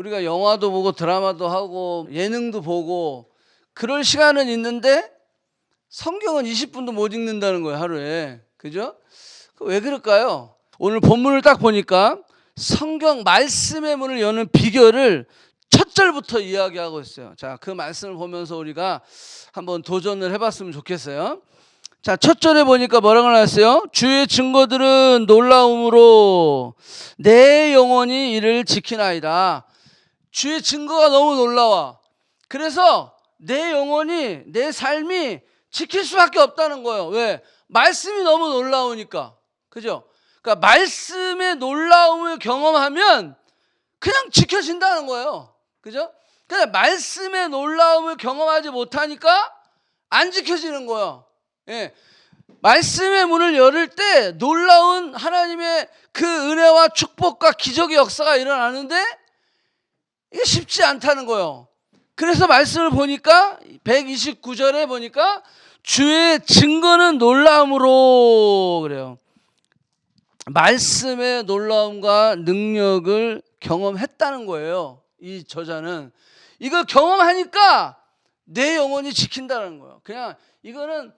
우리가 영화도 보고 드라마도 하고 예능도 보고 그럴 시간은 있는데 성경은 20분도 못 읽는다는 거예요, 하루에. 그죠? 왜 그럴까요? 오늘 본문을 딱 보니까 성경 말씀의 문을 여는 비결을 첫 절부터 이야기하고 있어요. 자, 그 말씀을 보면서 우리가 한번 도전을 해봤으면 좋겠어요. 자, 첫 절에 보니까 뭐라고 나왔어요? 주의 증거들은 놀라움으로 내 영혼이 이를 지키나이다. 주의 증거가 너무 놀라워. 그래서 내 영혼이, 내 삶이 지킬 수밖에 없다는 거예요. 왜? 말씀이 너무 놀라우니까. 그죠? 그러니까 말씀의 놀라움을 경험하면 그냥 지켜진다는 거예요. 그죠? 근데 말씀의 놀라움을 경험하지 못하니까 안 지켜지는 거예요. 예. 말씀의 문을 열을 때 놀라운 하나님의 그 은혜와 축복과 기적의 역사가 일어나는데 이게 쉽지 않다는 거예요. 그래서 말씀을 보니까 129절에 보니까 주의 증거는 놀라움으로 그래요. 말씀의 놀라움과 능력을 경험했다는 거예요. 이 저자는 이걸 경험하니까 내 영혼이 지킨다는 거예요. 그냥 이거는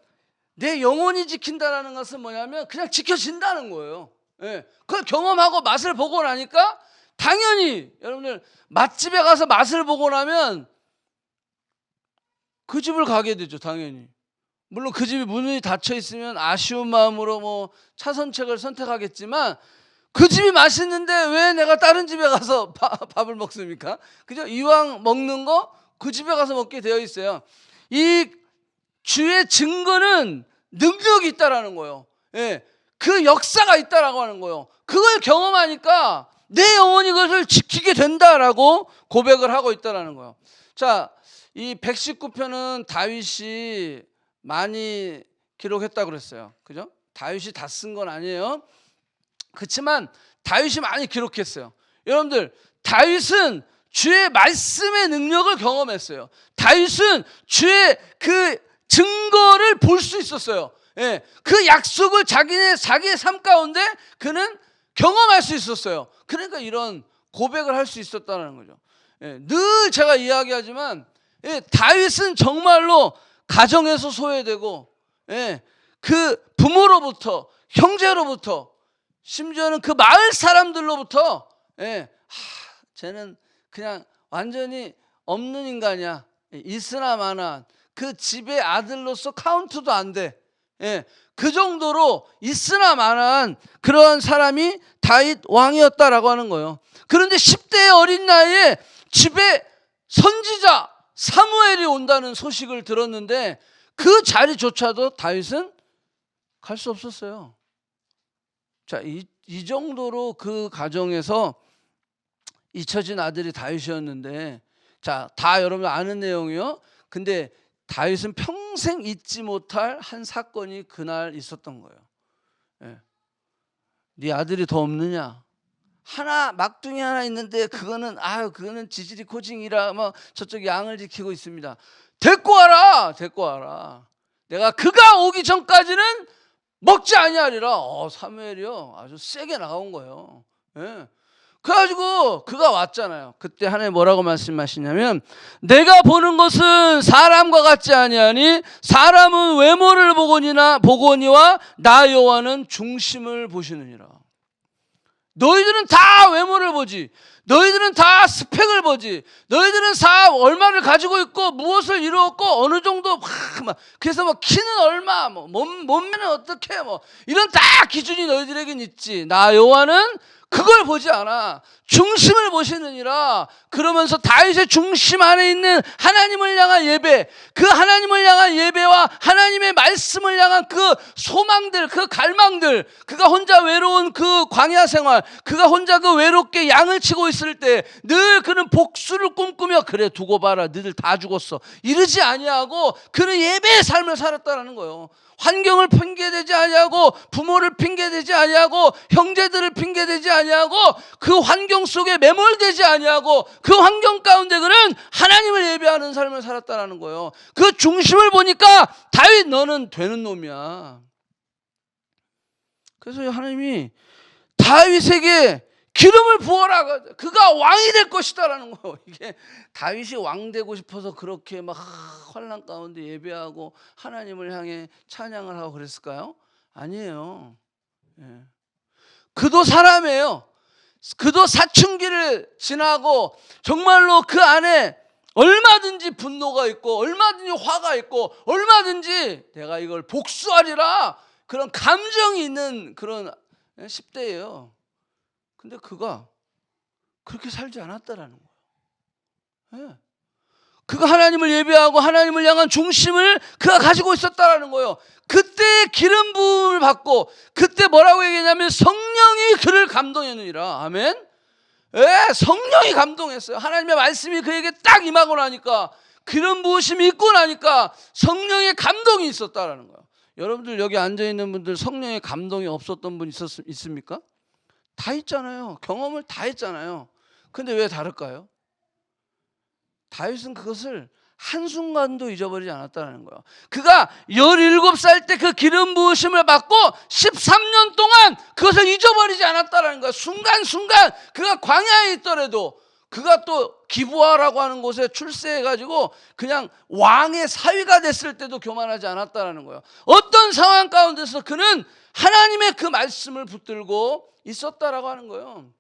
내 영혼이 지킨다는 것은 뭐냐면 그냥 지켜진다는 거예요. 예. 그걸 경험하고 맛을 보고 나니까 당연히 여러분들 맛집에 가서 맛을 보고 나면 그 집을 가게 되죠. 당연히. 물론 그 집이 문이 닫혀 있으면 아쉬운 마음으로 뭐 차선책을 선택하겠지만 그 집이 맛있는데 왜 내가 다른 집에 가서 밥을 먹습니까? 그죠? 이왕 먹는 거 그 집에 가서 먹게 되어 있어요. 이 주의 증거는 능력이 있다라는 거예요. 예, 그 역사가 있다라고 하는 거예요. 그걸 경험하니까 내 영혼이 그것을 지키게 된다라고 고백을 하고 있다라는 거예요. 자, 이 119편은 다윗이 많이 기록했다고 그랬어요. 그죠? 다윗이 다 쓴 건 아니에요. 그렇지만 다윗이 많이 기록했어요. 여러분들, 다윗은 주의 말씀의 능력을 경험했어요. 다윗은 주의 그 증거를 볼 수 있었어요. 예, 그 약속을 자기의 삶 가운데 그는 경험할 수 있었어요. 그러니까 이런 고백을 할 수 있었다는 거죠. 예, 늘 제가 이야기하지만 예, 다윗은 정말로 가정에서 소외되고 예, 그 부모로부터 형제로부터 심지어는 그 마을 사람들로부터 예, 쟤는 그냥 완전히 없는 인간이야. 있으나 마나 그 집의 아들로서 카운트도 안 돼. 예, 그 정도로 있으나 마나한 그런 사람이 다윗 왕이었다라고 하는 거예요. 그런데 10대의 어린 나이에 집에 선지자 사무엘이 온다는 소식을 들었는데 그 자리조차도 다윗은 갈 수 없었어요. 자, 이 정도로 그 가정에서 잊혀진 아들이 다윗이었는데, 자, 다 여러분 아는 내용이요. 근데 다윗은 평생 잊지 못할 한 사건이 그날 있었던 거예요. 예. 네 아들이 더 없느냐? 하나 막둥이 하나 있는데 그거는 지질이 코징이라 뭐 저쪽 양을 지키고 있습니다. 데리고 와라. 내가 그가 오기 전까지는 먹지 아니하리라. 사무엘이요 아주 세게 나온 거예요. 예. 그래가지고 그가 왔잖아요. 그때 하나님 뭐라고 말씀하시냐면 내가 보는 것은 사람과 같지 아니하니 사람은 외모를 보거니와 나 여호와는 중심을 보시느니라. 너희들은 다 외모를 보지. 너희들은 다 스펙을 보지. 너희들은 다 얼마를 가지고 있고 무엇을 이루었고 어느 정도 그래서 뭐 키는 얼마 몸매는 어떻게 이런 다 기준이 너희들에겐 있지. 나 여호와는 그걸 보지 않아. 중심을 보시느니라. 그러면서 다윗의 중심 안에 있는 하나님을 향한 예배, 그 하나님을 향한 예배와 하나님의 말씀을 향한 그 소망들, 그 갈망들, 그가 혼자 외로운 그 광야 생활, 그가 혼자 그 외롭게 양을 치고 있을 때 늘 그는 복수를 꿈꾸며 그래 두고 봐라 너희들 다 죽었어 이러지 아니하고 그는 예배의 삶을 살았다는 거예요. 환경을 핑계대지 아니하고 부모를 핑계대지 아니하고 형제들을 핑계대지 아니하고 그 환경 속에 매몰되지 아니하고 그 환경 가운데 그는 하나님을 예배하는 삶을 살았다는 거예요. 그 중심을 보니까 다윗 너는 되는 놈이야. 그래서 하나님이 다윗에게 기름을 부어라. 그가 왕이 될 것이다라는 거예요. 이게 다윗이 왕 되고 싶어서 그렇게 막 환난 가운데 예배하고 하나님을 향해 찬양을 하고 그랬을까요? 아니에요. 예. 그도 사람이에요. 그도 사춘기를 지나고 정말로 그 안에 얼마든지 분노가 있고 얼마든지 화가 있고 얼마든지 내가 이걸 복수하리라 그런 감정이 있는 그런 10대예요. 근데 그가 그렇게 살지 않았다라는 거예요. 예. 그가 하나님을 예배하고 하나님을 향한 중심을 그가 가지고 있었다라는 거예요. 그때 기름 부음을 받고 그때 뭐라고 얘기했냐면 성령이 그를 감동했느니라. 아멘. 예, 성령이 감동했어요. 하나님의 말씀이 그에게 딱 임하고 나니까 기름 부으심이 있고 나니까 성령의 감동이 있었다라는 거예요. 여러분들 여기 앉아있는 분들 성령의 감동이 없었던 분 있습니까? 다 있잖아요. 경험을 다 했잖아요. 근데 왜 다를까요? 다윗은 그것을 한순간도 잊어버리지 않았다는 거예요. 그가 17살 때 그 기름 부으심을 받고 13년 동안 그것을 잊어버리지 않았다는 거예요. 순간순간 그가 광야에 있더라도 그가 또 기브아라고 하는 곳에 출세해가지고 그냥 왕의 사위가 됐을 때도 교만하지 않았다는 거예요. 어떤 상황 가운데서 그는 하나님의 그 말씀을 붙들고 있었다라고 하는 거예요.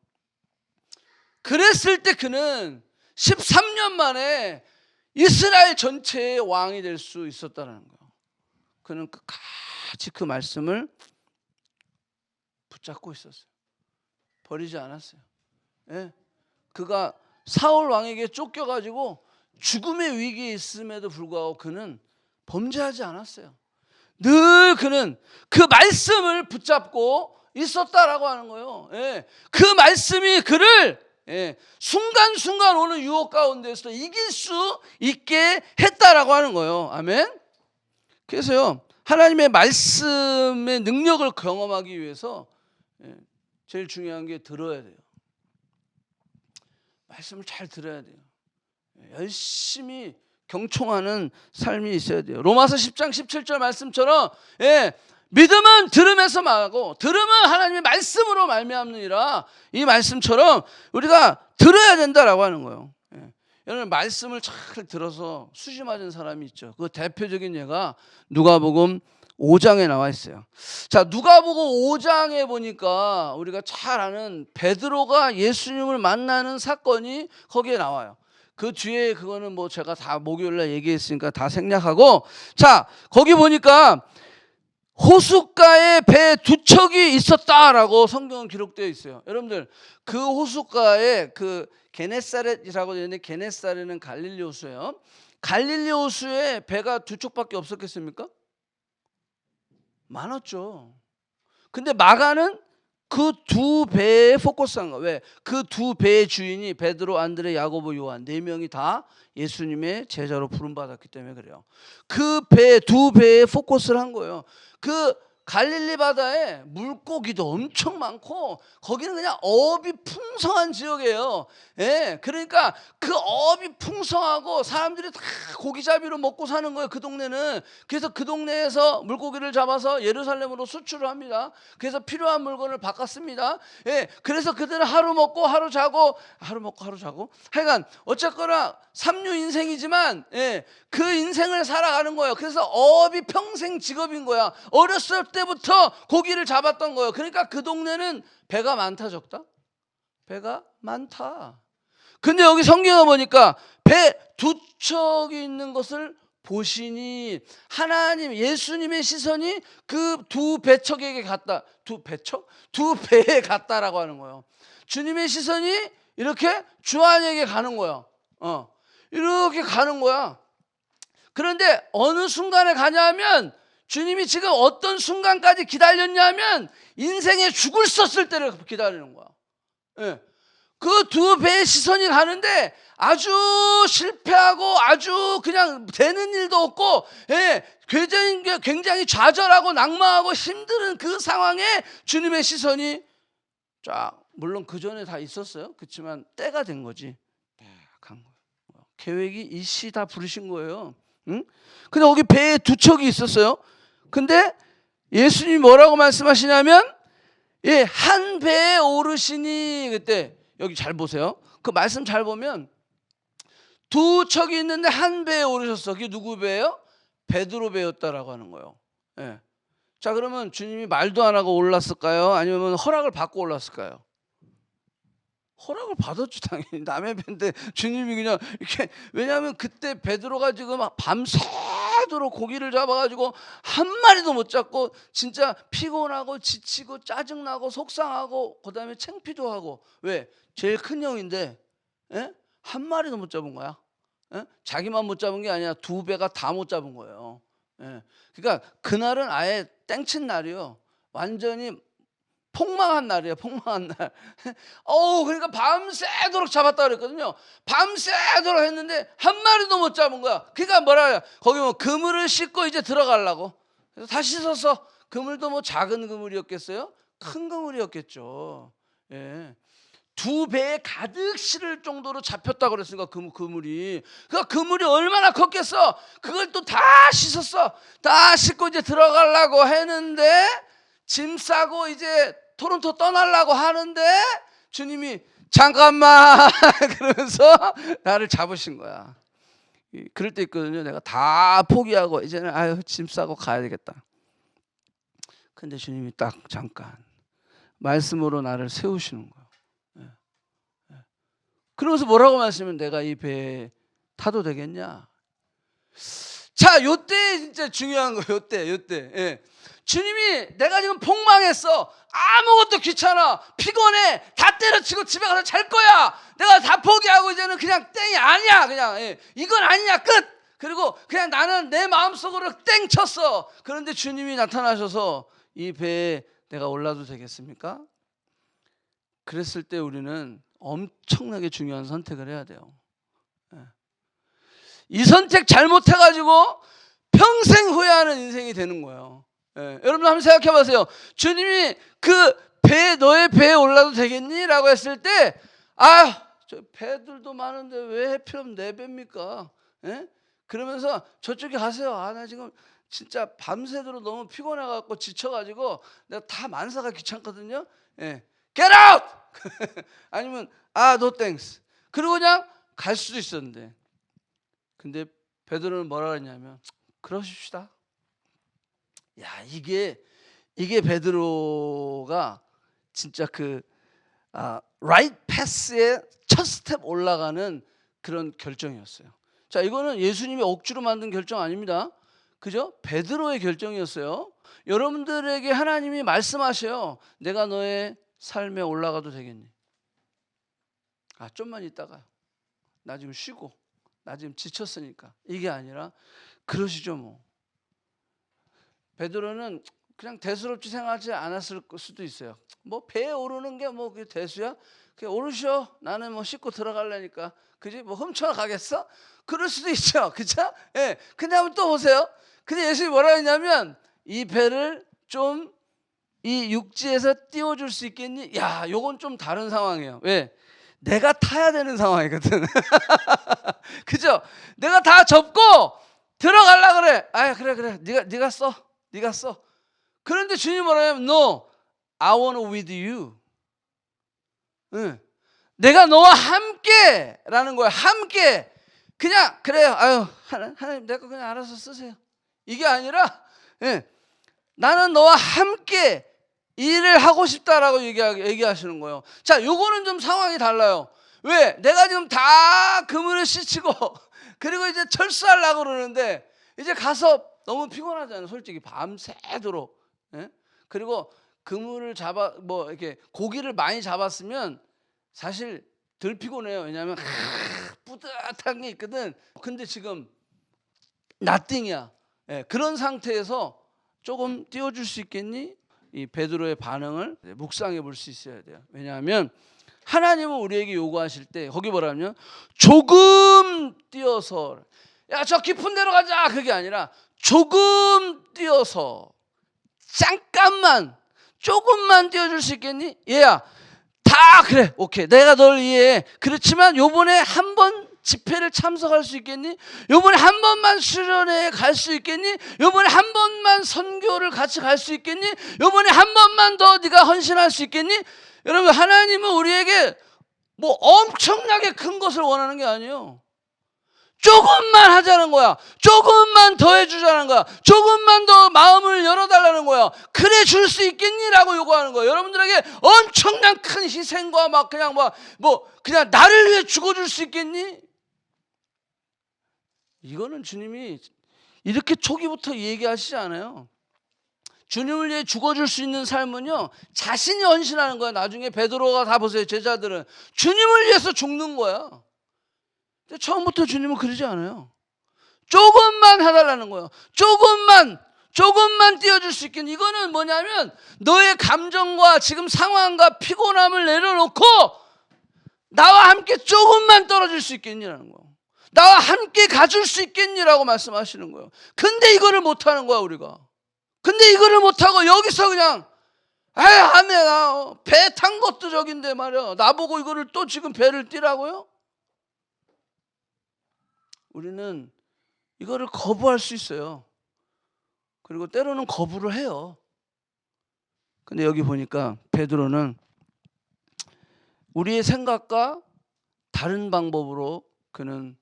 그랬을 때 그는 13년 만에 이스라엘 전체의 왕이 될 수 있었다는 거예요. 그는 끝까지 그 말씀을 붙잡고 있었어요. 버리지 않았어요. 예. 그가 사울 왕에게 쫓겨가지고 죽음의 위기에 있음에도 불구하고 그는 범죄하지 않았어요. 늘 그는 그 말씀을 붙잡고 있었다라고 하는 거예요. 예. 그 말씀이 그를 순간순간 오는 유혹 가운데서 이길 수 있게 했다라고 하는 거예요. 아멘. 그래서요, 하나님의 말씀의 능력을 경험하기 위해서 제일 중요한 게 들어야 돼요. 말씀을 잘 들어야 돼요. 열심히 경청하는 삶이 있어야 돼요. 로마서 10장 17절 말씀처럼 믿음은 들음에서 말하고 들음은 하나님의 말씀으로 말미암느니라. 이 말씀처럼 우리가 들어야 된다라고 하는 거예요. 여러분 말씀을 잘 들어서 수시 맞은 사람이 있죠. 그 대표적인 예가 누가복음 5장에 나와 있어요. 자, 누가복음 5장에 보니까 우리가 잘 아는 베드로가 예수님을 만나는 사건이 거기에 나와요. 그 뒤에 그거는 뭐 제가 다 목요일날 얘기했으니까 다 생략하고, 자, 거기 보니까 호숫가에 배 두 척이 있었다라고 성경은 기록되어 있어요. 여러분들 그 호숫가에 그 게네사렛이라고 되어 있는데 게네사렛은 갈릴리 호수예요. 갈릴리 호수에 배가 두 척밖에 없었겠습니까? 많았죠. 근데 마가는 그 두 배에 포커스한 거예요. 왜? 그 두 배의 주인이 베드로, 안드레, 야고보, 요한 4명이 다 예수님의 제자로 부름받았기 때문에 그래요. 그 배, 두 배에 포커스를 한 거예요. 그 갈릴리 바다에 물고기도 엄청 많고 거기는 그냥 어업이 풍성한 지역이에요. 예, 그러니까 그 어업이 풍성하고 사람들이 다 고기잡이로 먹고 사는 거예요. 그 동네는. 그래서 그 동네에서 물고기를 잡아서 예루살렘으로 수출을 합니다. 그래서 필요한 물건을 바꿨습니다. 예, 그래서 그들은 하루 먹고 하루 자고 하여간 어쨌거나 삼류 인생이지만 그 인생을 살아가는 거예요. 그래서 어업이 평생 직업인 거야. 어렸을 때부터 고기를 잡았던 거예요. 그러니까 그 동네는 배가 많다 적다? 배가 많다. 근데 여기 성경에 보니까 배 두 척이 있는 것을 보시니 하나님 예수님의 시선이 그 두 배척에게 갔다. 두 배척? 두 배에 갔다라고 하는 거예요. 주님의 시선이 이렇게 주안에게 가는 거예요. 이렇게 가는 거야. 그런데 어느 순간에 가냐면 주님이 지금 어떤 순간까지 기다렸냐면 인생에 죽을 썼을 때를 기다리는 거야. 그 두 배의 시선이 가는데 아주 실패하고 아주 그냥 되는 일도 없고 굉장히 좌절하고 낙망하고 힘든 그 상황에 주님의 시선이 쫙, 물론 그 전에 다 있었어요. 그렇지만 때가 된 거지. 간 거예요. 계획이 일시 다 부르신 거예요. 응? 근데 거기 배에 두 척이 있었어요. 근데 예수님이 뭐라고 말씀하시냐면 예, 한 배에 오르시니. 그때 여기 잘 보세요. 그 말씀 잘 보면 두 척이 있는데 한 배에 오르셨어. 그게 누구 배예요? 베드로 배였다라고 하는 거예요. 예. 자, 그러면 주님이 말도 안 하고 올랐을까요? 아니면 허락을 받고 올랐을까요? 허락을 받았죠, 당연히. 남의 배인데 주님이 그냥 이렇게. 왜냐하면 그때 베드로가 지금 밤새도록 고기를 잡아가지고 한 마리도 못 잡고 진짜 피곤하고 지치고 짜증나고 속상하고 그다음에 창피도 하고. 왜? 제일 큰 형인데, 예? 한 마리도 못 잡은 거야. 예? 자기만 못 잡은 게 아니라 두 배가 다 못 잡은 거예요. 예. 그러니까 그날은 아예 땡친 날이요. 완전히 폭망한 날이에요. 폭망한 날. 그러니까 밤새도록 잡았다 그랬거든요. 밤새도록 했는데 한 마리도 못 잡은 거야. 그러니까 뭐라, 거기 뭐 그물을 싣고 이제 들어가려고. 그래서 다 씻어서. 그물도 뭐 작은 그물이었겠어요? 큰 그물이었겠죠. 예. 두 배에 가득 실을 정도로 잡혔다고 그랬으니까 그물이. 그러니까 그물이 얼마나 컸겠어. 그걸 또 다 씻었어. 다 씻고 이제 들어가려고 했는데, 짐 싸고 이제 토론토 떠나려고 하는데 주님이 잠깐만 그러면서 나를 잡으신 거야. 그럴 때 있거든요. 내가 다 포기하고 이제는 짐 싸고 가야 되겠다. 근데 주님이 딱 잠깐 말씀으로 나를 세우시는 거야. 그러면서 뭐라고 말씀하면 내가 이 배에 타도 되겠냐? 자, 요때 진짜 중요한 거예요. 요때. 예. 주님이 내가 지금 폭망했어. 아무것도 귀찮아. 피곤해. 다 때려치고 집에 가서 잘 거야. 내가 다 포기하고 이제는 그냥 땡이 아니야. 그냥 이건 아니야. 끝. 그리고 그냥 나는 내 마음속으로 땡 쳤어. 그런데 주님이 나타나셔서 이 배에 내가 올라도 되겠습니까? 그랬을 때 우리는 엄청나게 중요한 선택을 해야 돼요. 이 선택 잘못해가지고 평생 후회하는 인생이 되는 거예요. 여러분 한번 생각해 보세요. 주님이 너의 배에 올라도 되겠니? 라고 했을 때, 저 배들도 많은데 왜 하필 내 배입니까? 그러면서 저쪽에 가세요. 나 지금 진짜 밤새도록 너무 피곤해갖고 지쳐가지고 내가 다 만사가 귀찮거든요. Get out! 아니면 no thanks. 그리고 그냥 갈 수도 있었는데, 근데 베드로는 뭐라 그랬냐면 그러십시다. 야, 이게 베드로가 진짜 right path의 첫 스텝 올라가는 그런 결정이었어요. 자, 이거는 예수님이 억지로 만든 결정 아닙니다. 그죠? 베드로의 결정이었어요. 여러분들에게 하나님이 말씀하셔요. 내가 너의 삶에 올라가도 되겠니? 좀만 있다가 나 지금 쉬고 나 지금 지쳤으니까. 이게 아니라 그러시죠 뭐. 베드로는 그냥 대수롭지 생각하지 않았을 수도 있어요. 뭐 배에 오르는 게 뭐 그게 대수야? 그냥 오르셔. 나는 뭐 씻고 들어가려니까. 그지? 뭐 훔쳐 가겠어? 그럴 수도 있죠. 그쵸? 근데 한번 또 보세요. 근데 예수님이 뭐라 했냐면 이 배를 좀 이 육지에서 띄워줄 수 있겠니? 야, 요건 좀 다른 상황이에요. 왜? 내가 타야 되는 상황이거든. 그죠? 내가 다 접고 들어가려 그래. 그래. 네가 써. 그런데 주님 뭐라냐면 No, I want with you. 내가 너와 함께라는 거야. 함께. 그냥 그래요. 하나님 내가 그냥 알아서 쓰세요. 이게 아니라 나는 너와 함께 일을 하고 싶다라고 얘기하시는 거예요. 자, 요거는 좀 상황이 달라요. 왜? 내가 지금 다 그물을 씻고 그리고 이제 철수하려고 그러는데 이제 가서 너무 피곤하잖아요. 솔직히 밤새도록. 그리고 그물을 이렇게 고기를 많이 잡았으면 사실 덜 피곤해요. 왜냐하면 뿌듯한 게 있거든. 근데 지금 nothing이야. 그런 상태에서 조금 띄워줄 수 있겠니? 이 베드로의 반응을 묵상해 볼 수 있어야 돼요. 왜냐하면 하나님은 우리에게 요구하실 때 거기 뭐라면 조금 띄어서, 야, 저 깊은 데로 가자, 그게 아니라 조금 띄어서 잠깐만 조금만 띄워줄 수 있겠니? 얘야, 다 그래, 오케이, 내가 널 이해해. 그렇지만 요번에 한 번 집회를 참석할 수 있겠니? 요번에 한 번만 수련회에 갈 수 있겠니? 요번에 한 번만 선교를 같이 갈 수 있겠니? 요번에 한 번만 더 네가 헌신할 수 있겠니? 여러분, 하나님은 우리에게 뭐 엄청나게 큰 것을 원하는 게 아니에요. 조금만 하자는 거야. 조금만 더 해주자는 거야. 조금만 더 마음을 열어달라는 거야. 그래 줄 수 있겠니? 라고 요구하는 거예요. 여러분들에게 엄청난 큰 희생과 막 그냥 그냥 나를 위해 죽어줄 수 있겠니? 이거는 주님이 이렇게 초기부터 얘기하시지 않아요. 주님을 위해 죽어줄 수 있는 삶은요, 자신이 헌신하는 거야. 나중에 베드로가 다 보세요. 제자들은 주님을 위해서 죽는 거야. 처음부터 주님은 그러지 않아요. 조금만 해달라는 거예요. 조금만 띄워줄 수 있겠니? 이거는 뭐냐면 너의 감정과 지금 상황과 피곤함을 내려놓고 나와 함께 조금만 떨어질 수 있겠니라는 거예요. 나와 함께 가줄 수 있겠니라고 말씀하시는 거예요. 근데 이거를 못하는 거야, 우리가. 근데 이거를 못하고 여기서 그냥 아멘, 배 탄 것도 저긴데 말이야. 나보고 이거를 또 지금 배를 띄라고요? 우리는 이거를 거부할 수 있어요. 그리고 때로는 거부를 해요. 근데 여기 보니까 베드로는 우리의 생각과 다른 방법으로 그는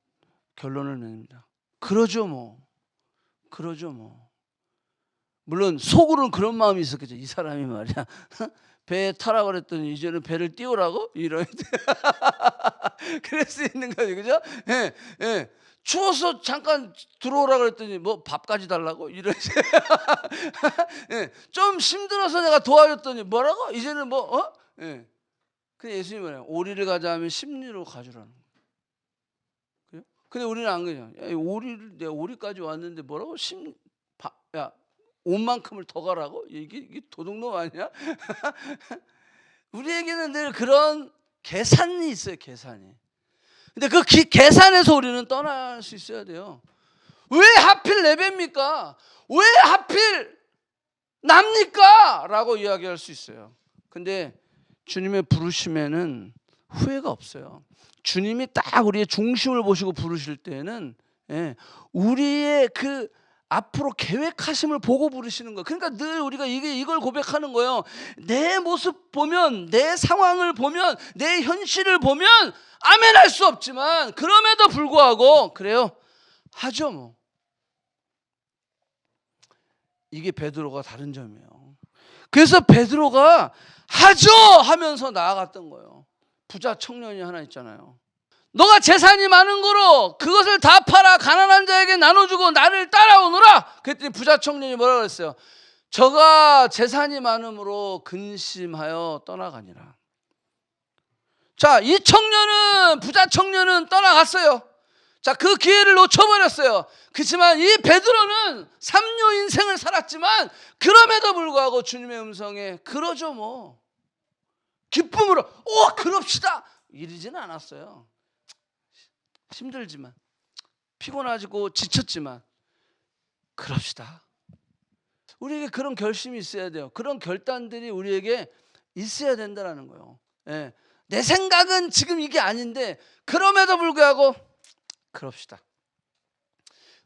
결론을 냅니다. 그러죠 뭐. 물론 속으로는 그런 마음이 있었겠죠. 이 사람이 말이야. 배에 타라고 그랬더니 이제는 배를 띄우라고? 이런. 그럴 수 있는 거죠. 그죠? 예. 추워서 잠깐 들어오라 그랬더니 뭐 밥까지 달라고? 이런. 예. 좀 힘들어서 내가 도와줬더니 뭐라고? 이제는 예. 근데 예수님이 뭐래요? 오리를 가자 하면 10리로 가주라는 거예요. 근데 우리는 안 그래요. 내가 오리까지 왔는데 뭐라고? 야, 옷만큼을 더 가라고? 이게 도둑놈 아니야? 우리에게는 늘 그런 계산이 있어요. 계산이. 근데 그 계산에서 우리는 떠날 수 있어야 돼요. 왜 하필 내 배입니까? 왜 하필 납니까? 라고 이야기할 수 있어요. 근데 주님의 부르심에는 후회가 없어요. 주님이 딱 우리의 중심을 보시고 부르실 때는 우리의 그 앞으로 계획하심을 보고 부르시는 거예요. 그러니까 늘 우리가 이걸 고백하는 거예요. 내 모습 보면, 내 상황을 보면, 내 현실을 보면 아멘 할 수 없지만 그럼에도 불구하고 그래요. 하죠 뭐. 이게 베드로가 다른 점이에요. 그래서 베드로가 하죠 하면서 나아갔던 거예요. 부자 청년이 하나 있잖아요. 너가 재산이 많은 거로 그것을 다 팔아 가난한 자에게 나눠주고 나를 따라오너라. 그랬더니 부자 청년이 뭐라고 그랬어요? 저가 재산이 많음으로 근심하여 떠나가니라. 자, 이 부자 청년은 떠나갔어요. 자, 그 기회를 놓쳐버렸어요. 그렇지만 이 베드로는 삼류 인생을 살았지만 그럼에도 불구하고 주님의 음성에 그러죠 뭐. 기쁨으로 그럽시다 이러지는 않았어요. 힘들지만 피곤하고 지쳤지만 그럽시다. 우리에게 그런 결심이 있어야 돼요. 그런 결단들이 우리에게 있어야 된다는 거예요. 내 생각은 지금 이게 아닌데 그럼에도 불구하고 그럽시다.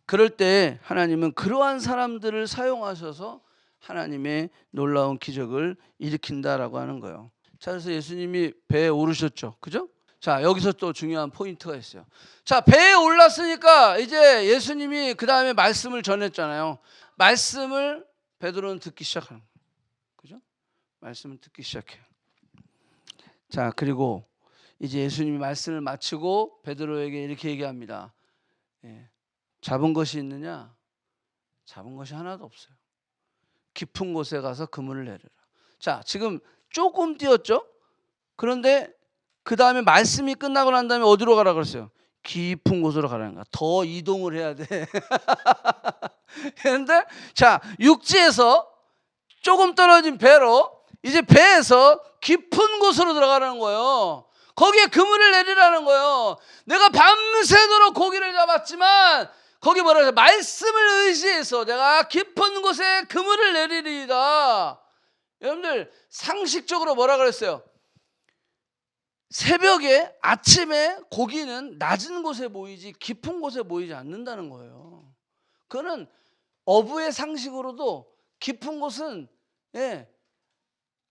그럴 때 하나님은 그러한 사람들을 사용하셔서 하나님의 놀라운 기적을 일으킨다라고 하는 거예요. 자, 그래서 예수님이 배에 오르셨죠. 그죠? 자, 여기서 또 중요한 포인트가 있어요. 자, 배에 올랐으니까 이제 예수님이 그 다음에 말씀을 전했잖아요. 말씀을 베드로는 듣기 시작하는 거예요. 그죠? 말씀을 듣기 시작해요. 자, 그리고 이제 예수님이 말씀을 마치고 베드로에게 이렇게 얘기합니다. 잡은 것이 있느냐? 잡은 것이 하나도 없어요. 깊은 곳에 가서 그물을 내려라. 자, 지금 조금 뛰었죠? 그런데 그 다음에 말씀이 끝나고 난 다음에 어디로 가라 그랬어요? 깊은 곳으로 가라는 거야. 더 이동을 해야 돼. 그런데 자, 육지에서 조금 떨어진 배로 이제 배에서 깊은 곳으로 들어가라는 거예요. 거기에 그물을 내리라는 거예요. 내가 밤새도록 고기를 잡았지만 거기 뭐라 그래요? 말씀을 의지해서 내가 깊은 곳에 그물을 내리리이다. 여러분들 상식적으로 뭐라 그랬어요? 새벽에 아침에 고기는 낮은 곳에 모이지 깊은 곳에 모이지 않는다는 거예요. 그거는 어부의 상식으로도 깊은 곳은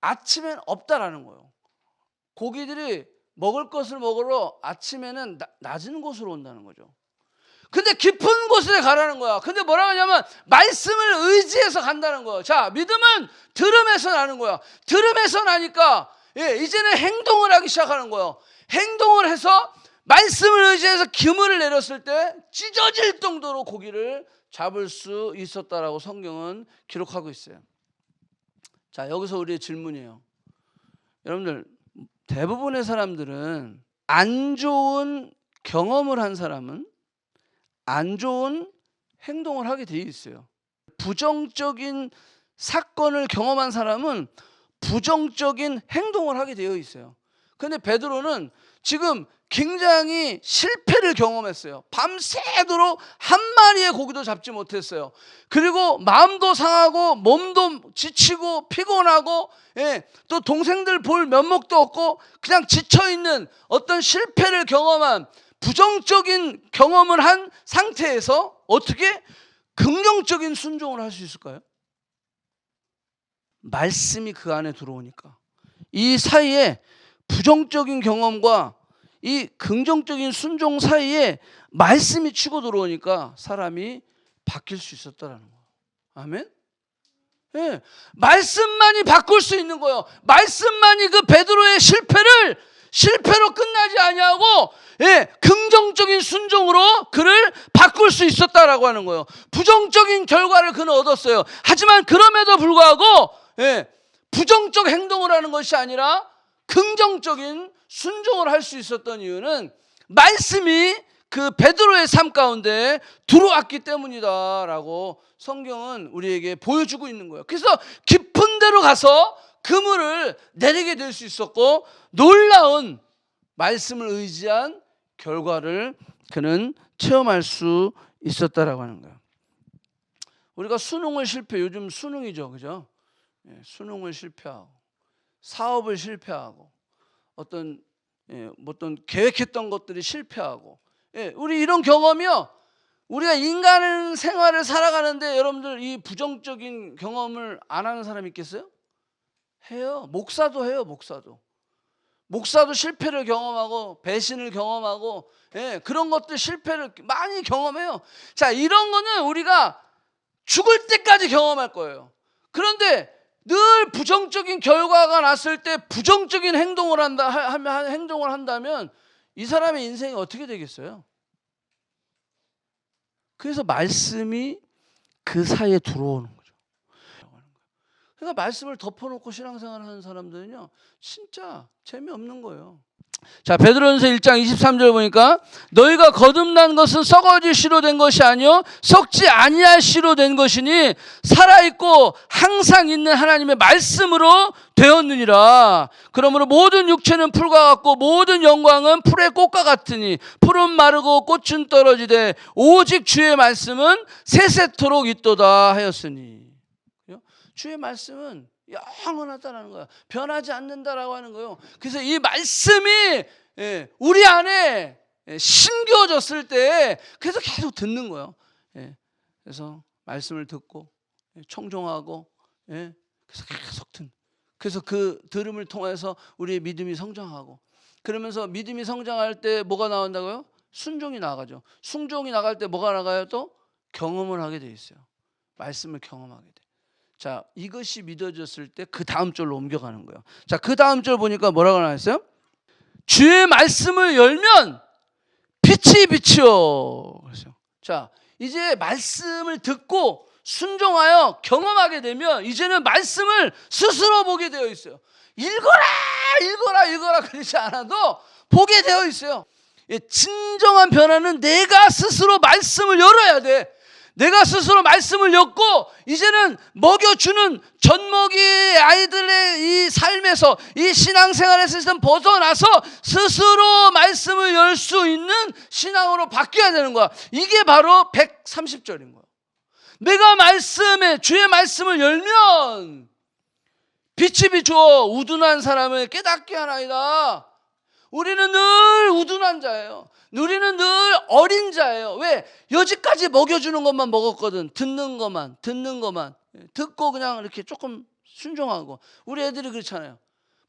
아침엔 없다라는 거예요. 고기들이 먹을 것을 먹으러 아침에는 낮은 곳으로 온다는 거죠. 근데 깊은 곳에 가라는 거야. 근데 뭐라고 하냐면 말씀을 의지해서 간다는 거예요. 자, 믿음은 들음에서 나는 거야. 들음에서 나니까 이제는 행동을 하기 시작하는 거예요. 행동을 해서 말씀을 의지해서 기물을 내렸을 때 찢어질 정도로 고기를 잡을 수 있었다라고 성경은 기록하고 있어요. 자, 여기서 우리의 질문이에요. 여러분들, 대부분의 사람들은 안 좋은 경험을 한 사람은 안 좋은 행동을 하게 돼 있어요. 부정적인 사건을 경험한 사람은 부정적인 행동을 하게 되어 있어요. 그런데 베드로는 지금 굉장히 실패를 경험했어요. 밤새도록 한 마리의 고기도 잡지 못했어요. 그리고 마음도 상하고 몸도 지치고 피곤하고 또 동생들 볼 면목도 없고 그냥 지쳐있는 어떤 실패를 경험한 부정적인 경험을 한 상태에서 어떻게 긍정적인 순종을 할 수 있을까요? 말씀이 그 안에 들어오니까. 이 사이에 부정적인 경험과 이 긍정적인 순종 사이에 말씀이 치고 들어오니까 사람이 바뀔 수 있었다라는 거예요. 아멘? 말씀만이 바꿀 수 있는 거예요. 말씀만이 그 베드로의 실패로 끝나지 아니하고 긍정적인 순종으로 그를 바꿀 수 있었다라고 하는 거예요. 부정적인 결과를 그는 얻었어요. 하지만 그럼에도 불구하고 부정적 행동을 하는 것이 아니라 긍정적인 순종을 할 수 있었던 이유는 말씀이 그 베드로의 삶 가운데 들어왔기 때문이다라고 성경은 우리에게 보여주고 있는 거예요. 그래서 깊은 데로 가서 그물을 내리게 될 수 있었고 놀라운 말씀을 의지한 결과를 그는 체험할 수 있었다라고 하는 거예요. 우리가 수능을 요즘 수능이죠, 그죠? 수능을 실패하고 사업을 실패하고 어떤 계획했던 것들이 실패하고 우리 이런 경험이요. 우리가 인간 생활을 살아가는데 여러분들 이 부정적인 경험을 안 하는 사람이 있겠어요? 해요. 목사도 해요. 목사도 실패를 경험하고 배신을 경험하고 그런 것들 실패를 많이 경험해요. 자, 이런 거는 우리가 죽을 때까지 경험할 거예요. 그런데 늘 부정적인 결과가 났을 때 부정적인 행동을 한다면 이 사람의 인생이 어떻게 되겠어요? 그래서 말씀이 그 사이에 들어오는 거죠. 그러니까 말씀을 덮어놓고 신앙생활을 하는 사람들은요 진짜 재미없는 거예요. 자, 베드로전서 1장 23절 보니까 너희가 거듭난 것은 썩어질 씨로 된 것이 아니요 썩지 아니할 씨로 된 것이니 살아있고 항상 있는 하나님의 말씀으로 되었느니라. 그러므로 모든 육체는 풀과 같고 모든 영광은 풀의 꽃과 같으니 풀은 마르고 꽃은 떨어지되 오직 주의 말씀은 세세토록 있도다 하였으니. 주의 말씀은 영원하다라는 거야. 변하지 않는다라고 하는 거예요. 그래서 이 말씀이 우리 안에 심겨졌을 때 그래서 계속 듣는 거예요. 그래서 말씀을 듣고 청종하고 그래서 계속 듣는. 그래서 그 들음을 통해서 우리의 믿음이 성장하고 그러면서 믿음이 성장할 때 뭐가 나온다고요? 순종이 나가죠. 순종이 나갈 때 뭐가 나가요? 또 경험을 하게 돼 있어요. 말씀을 경험하게 돼. 자, 이것이 믿어졌을 때 그 다음 절로 옮겨가는 거예요. 자, 그 다음 절 보니까 뭐라고 나왔어요? 주의 말씀을 열면 빛이 비치어. 그래서 자, 이제 말씀을 듣고 순종하여 경험하게 되면 이제는 말씀을 스스로 보게 되어 있어요. 읽어라 그러지 않아도 보게 되어 있어요. 진정한 변화는 내가 스스로 말씀을 열어야 돼. 내가 스스로 말씀을 엮고 이제는 먹여주는 젖먹이 아이들의 이 삶에서 이 신앙생활에서 벗어나서 스스로 말씀을 열 수 있는 신앙으로 바뀌어야 되는 거야. 이게 바로 130절인 거야. 내가 주의 말씀을 열면 빛이 비추어 우둔한 사람을 깨닫게 하나이다. 우리는 늘 우둔한 자예요. 우리는 늘 어린 자예요. 왜? 여지까지 먹여주는 것만 먹었거든. 듣는 것만 듣고 그냥 이렇게 조금 순종하고. 우리 애들이 그렇잖아요.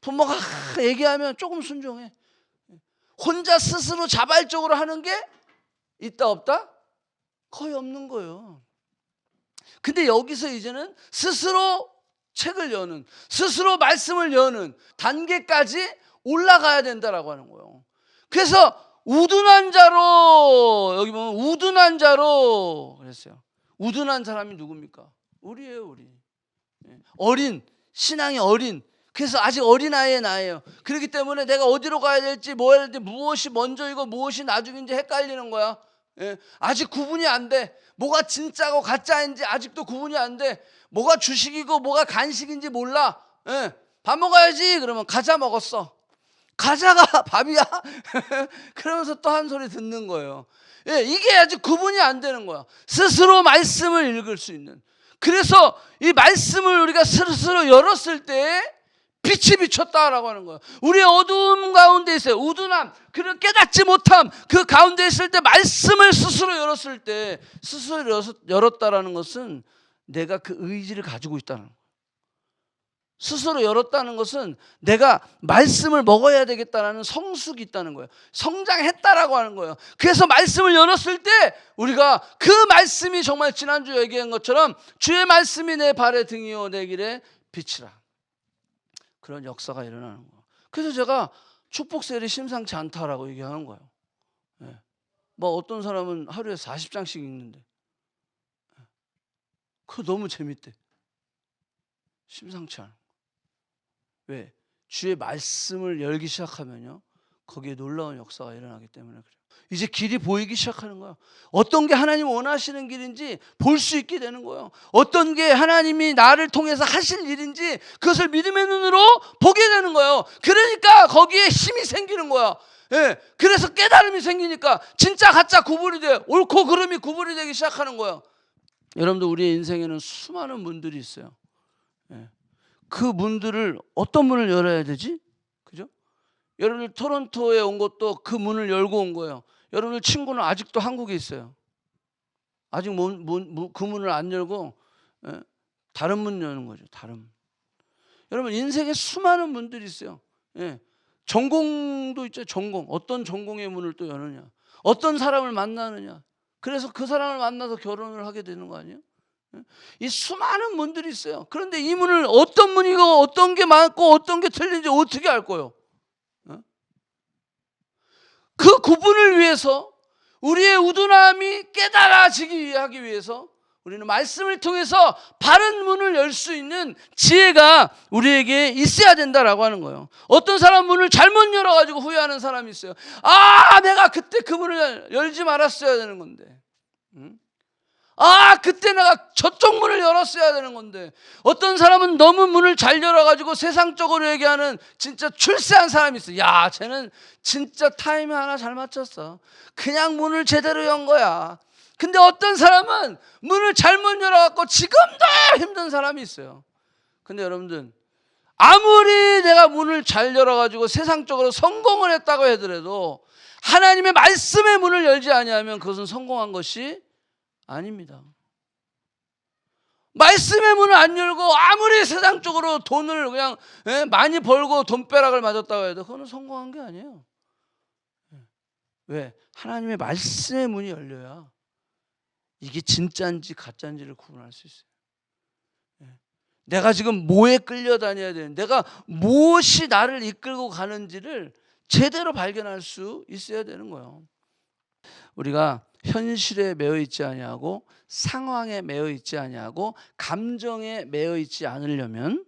부모가 얘기하면 조금 순종해. 혼자 스스로 자발적으로 하는 게 있다 없다? 거의 없는 거예요. 근데 여기서 이제는 스스로 책을 여는, 스스로 말씀을 여는 단계까지 올라가야 된다라고 하는 거예요. 그래서 우둔한 자로, 여기 보면 우둔한 자로 그랬어요. 우둔한 사람이 누굽니까? 우리예요, 우리. 어린, 신앙이 어린. 그래서 아직 어린아이의 나예요. 그렇기 때문에 내가 어디로 가야 될지, 뭐 해야 될지, 무엇이 먼저이고 무엇이 나중인지 헷갈리는 거야. 아직 구분이 안 돼. 뭐가 진짜고 가짜인지 아직도 구분이 안 돼. 뭐가 주식이고 뭐가 간식인지 몰라. 밥 먹어야지. 그러면 과자 먹었어. 과자가 밥이야? 그러면서 또 한 소리 듣는 거예요. 이게 아직 구분이 안 되는 거야. 스스로 말씀을 읽을 수 있는. 그래서 이 말씀을 우리가 스스로 열었을 때 빛이 비쳤다라고 하는 거예요. 우리의 어두움 가운데 있어요. 우둔함, 그를 깨닫지 못함, 그 가운데 있을 때 말씀을 스스로 열었을 때, 스스로 열었다라는 것은 내가 그 의지를 가지고 있다는 거예요. 스스로 열었다는 것은 내가 말씀을 먹어야 되겠다라는 성숙이 있다는 거예요. 성장했다라고 하는 거예요. 그래서 말씀을 열었을 때 우리가 그 말씀이 정말 지난주 얘기한 것처럼 주의 말씀이 내 발의 등이요 내 길에 빛이라. 그런 역사가 일어나는 거예요. 그래서 제가 축복 세일이 심상치 않다라고 얘기하는 거예요. 뭐 어떤 사람은 하루에 40장씩 읽는데 그거 너무 재밌대. 심상치 않아. 왜? 주의 말씀을 열기 시작하면요, 거기에 놀라운 역사가 일어나기 때문에 그래요. 이제 길이 보이기 시작하는 거예요. 어떤 게 하나님 원하시는 길인지 볼 수 있게 되는 거예요. 어떤 게 하나님이 나를 통해서 하실 일인지 그것을 믿음의 눈으로 보게 되는 거예요. 그러니까 거기에 힘이 생기는 거야. 그래서 깨달음이 생기니까 진짜 가짜 구분이 돼. 옳고 그름이 구분이 되기 시작하는 거예요. 여러분들, 우리의 인생에는 수많은 문들이 있어요. 그 문들을 어떤 문을 열어야 되지? 그죠? 여러분들 토론토에 온 것도 그 문을 열고 온 거예요. 여러분들 친구는 아직도 한국에 있어요. 아직 그 문을 안 열고 다른 문 여는 거죠. 다른 문. 여러분, 인생에 수많은 문들이 있어요. 전공도 있죠. 전공. 어떤 전공의 문을 또 여느냐. 어떤 사람을 만나느냐. 그래서 그 사람을 만나서 결혼을 하게 되는 거 아니에요? 이 수많은 문들이 있어요. 그런데 이 문을 어떤 문이고 어떤 게 맞고 어떤 게 틀린지 어떻게 알 거예요? 그 구분을 위해서, 우리의 우둔함이 깨달아지기 하기 위해서 우리는 말씀을 통해서 바른 문을 열 수 있는 지혜가 우리에게 있어야 된다라고 하는 거예요. 어떤 사람 문을 잘못 열어가지고 후회하는 사람이 있어요. 내가 그때 그 문을 열지 말았어야 되는 건데. 그때 내가 저쪽 문을 열었어야 되는 건데. 어떤 사람은 너무 문을 잘 열어가지고 세상적으로 얘기하는 진짜 출세한 사람이 있어. 야, 쟤는 진짜 타이밍 하나 잘 맞췄어. 그냥 문을 제대로 연 거야. 근데 어떤 사람은 문을 잘못 열어갖고 지금도 힘든 사람이 있어요. 근데 여러분들, 아무리 내가 문을 잘 열어가지고 세상적으로 성공을 했다고 하더라도 하나님의 말씀의 문을 열지 아니하면 그것은 성공한 것이 아닙니다. 말씀의 문을 안 열고 아무리 세상적으로 돈을 그냥 많이 벌고 돈벼락을 맞았다고 해도 그거는 성공한 게 아니에요. 왜? 하나님의 말씀의 문이 열려야 이게 진짜인지 가짜인지를 구분할 수 있어요. 내가 지금 뭐에 끌려다녀야 되는, 내가 무엇이 나를 이끌고 가는지를 제대로 발견할 수 있어야 되는 거예요. 우리가 현실에 매여 있지 아니하고 상황에 매여 있지 아니하고 감정에 매여 있지 않으려면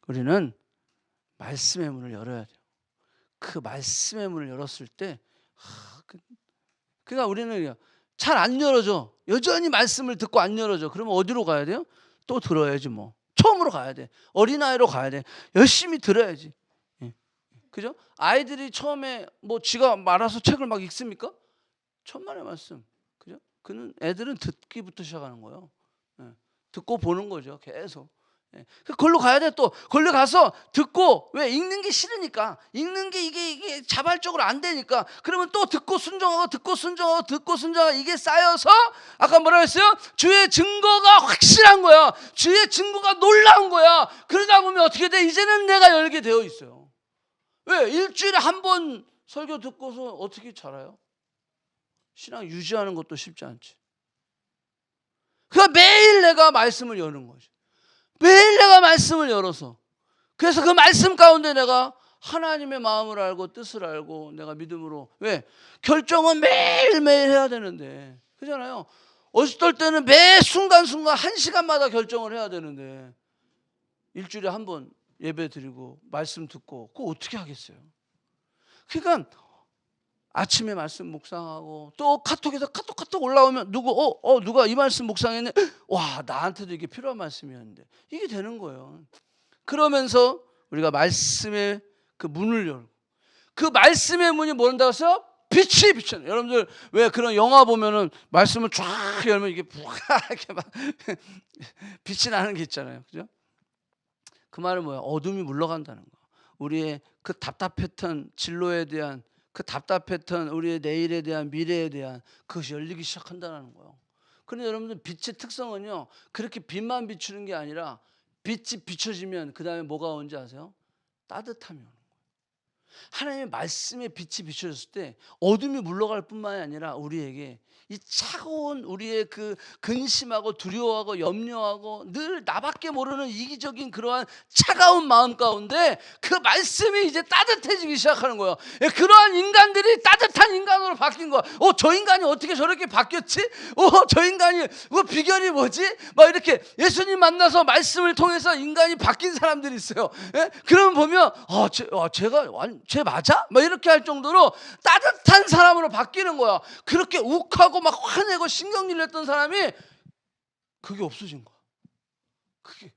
우리는 말씀의 문을 열어야 돼요. 그 말씀의 문을 열었을 때 그러니까 우리는 잘 안 열어져. 여전히 말씀을 듣고 안 열어져. 그러면 어디로 가야 돼요? 또 들어야지 뭐. 처음으로 가야 돼. 어린아이로 가야 돼. 열심히 들어야지. 그죠? 아이들이 처음에 뭐 지가 말아서 책을 막 읽습니까? 천만의 말씀. 그죠? 애들은 듣기부터 시작하는 거예요. 듣고 보는 거죠. 계속. 걸로 가야 돼. 또 걸로 가서 듣고, 왜 읽는 게 싫으니까, 읽는 게 이게 자발적으로 안 되니까, 그러면 또 듣고 순종하고 듣고 순종하고 듣고 순종하고, 이게 쌓여서 아까 뭐라고 했어요? 주의 증거가 확실한 거야. 주의 증거가 놀라운 거야. 그러다 보면 어떻게 돼? 이제는 내가 열게 되어 있어요. 왜? 일주일에 한 번 설교 듣고서 어떻게 잘해요? 신앙 유지하는 것도 쉽지 않지. 그러니까 매일 내가 말씀을 여는 거지. 매일 내가 말씀을 열어서, 그래서 그 말씀 가운데 내가 하나님의 마음을 알고 뜻을 알고 내가 믿음으로, 왜? 결정은 매일매일 해야 되는데, 그잖아요. 어떨 때는 매 순간순간 1시간마다 결정을 해야 되는데, 일주일에 한 번 예배 드리고 말씀 듣고 그거 어떻게 하겠어요? 그러니까 아침에 말씀 묵상하고, 또 카톡에서 카톡 올라오면 누가 이 말씀 묵상했네. 와, 나한테도 이게 필요한 말씀이었는데, 이게 되는 거예요. 그러면서 우리가 말씀의 그 문을 열고, 그 말씀의 문이 뭐란다고 했어요? 빛이 비쳐요. 여러분들 왜 그런 영화 보면은 말씀을 쫙 열면 이게 이렇게 막 빛이 나는 게 있잖아요. 그죠? 그 말은 뭐야? 어둠이 물러간다는 거. 우리의 그 답답했던 진로에 대한, 그 답답했던 우리의 내일에 대한, 미래에 대한 그것이 열리기 시작한다는 거예요. 그런데 여러분들 빛의 특성은요, 그렇게 빛만 비추는 게 아니라, 빛이 비춰지면 그 다음에 뭐가 오는지 아세요? 따뜻함이 오는 거예요. 하나님의 말씀에 빛이 비춰졌을 때 어둠이 물러갈 뿐만이 아니라, 우리에게 이 차가운 우리의 그 근심하고 두려워하고 염려하고 늘 나밖에 모르는 이기적인 그러한 차가운 마음 가운데 그 말씀이 이제 따뜻해지기 시작하는 거예요. 그러한 인간들이 따뜻한 인간으로 바뀐 거야. 저 인간이 어떻게 저렇게 바뀌었지? 저 인간이 비결이 뭐지? 막 이렇게 예수님 만나서 말씀을 통해서 인간이 바뀐 사람들이 있어요. 그러면 보면 쟤 맞아? 막 이렇게 할 정도로 따뜻한 사람으로 바뀌는 거야. 그렇게 욱하고 막 화내고 신경질 냈던 사람이 그게 없어진 거야. 그게.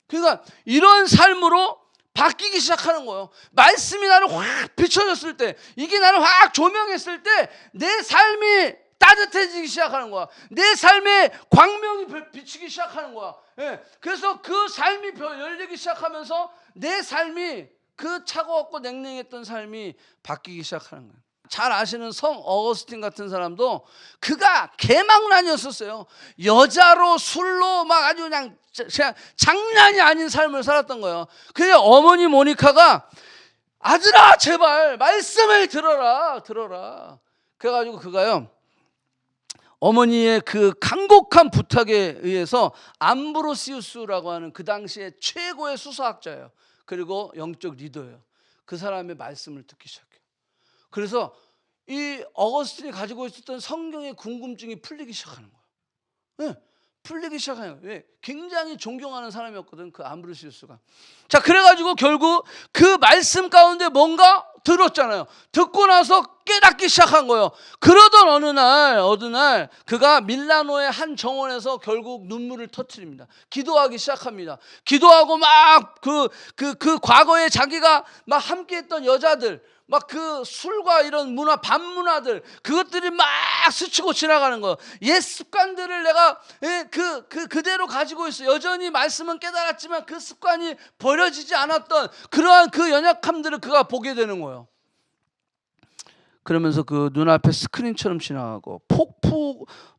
그러니까 이런 삶으로 바뀌기 시작하는 거예요. 말씀이 나를 확 비춰졌을 때, 이게 나를 확 조명했을 때 내 삶이 따뜻해지기 시작하는 거야. 내 삶에 광명이 비치기 시작하는 거야. 그래서 그 삶이 열리기 시작하면서 내 삶이, 그 차가웠고 냉랭했던 삶이 바뀌기 시작하는 거예요. 잘 아시는 성 어거스틴 같은 사람도 그가 개망난이었었어요. 여자로 술로 막 아주 그냥 장난이 아닌 삶을 살았던 거예요. 그래서 어머니 모니카가, 아들아 제발 말씀을 들어라. 그래가지고 그가요, 어머니의 그 간곡한 부탁에 의해서 암브로시우스라고 하는 그 당시에 최고의 수사학자예요. 그리고 영적 리더예요. 그 사람의 말씀을 듣기 시작해요. 그래서 이 어거스틴이 가지고 있었던 성경의 궁금증이 풀리기 시작하는 거예요. 풀리기 시작해요. 왜? 굉장히 존경하는 사람이었거든, 그 암브로시우스가. 자, 그래가지고 결국 그 말씀 가운데 뭔가 들었잖아요. 듣고 나서 깨닫기 시작한 거예요. 그러던 어느 날 그가 밀라노의 한 정원에서 결국 눈물을 터뜨립니다. 기도하기 시작합니다. 기도하고 막 그 과거에 자기가 막 함께했던 여자들, 막 그 술과 이런 문화, 반문화들, 그것들이 막 스치고 지나가는 거예요. 옛 습관들을 내가 그대로 가지고 있어. 여전히 말씀은 깨달았지만 그 습관이 버려지지 않았던 그러한 그 연약함들을 그가 보게 되는 거예요. 그러면서 그 눈앞에 스크린처럼 지나가고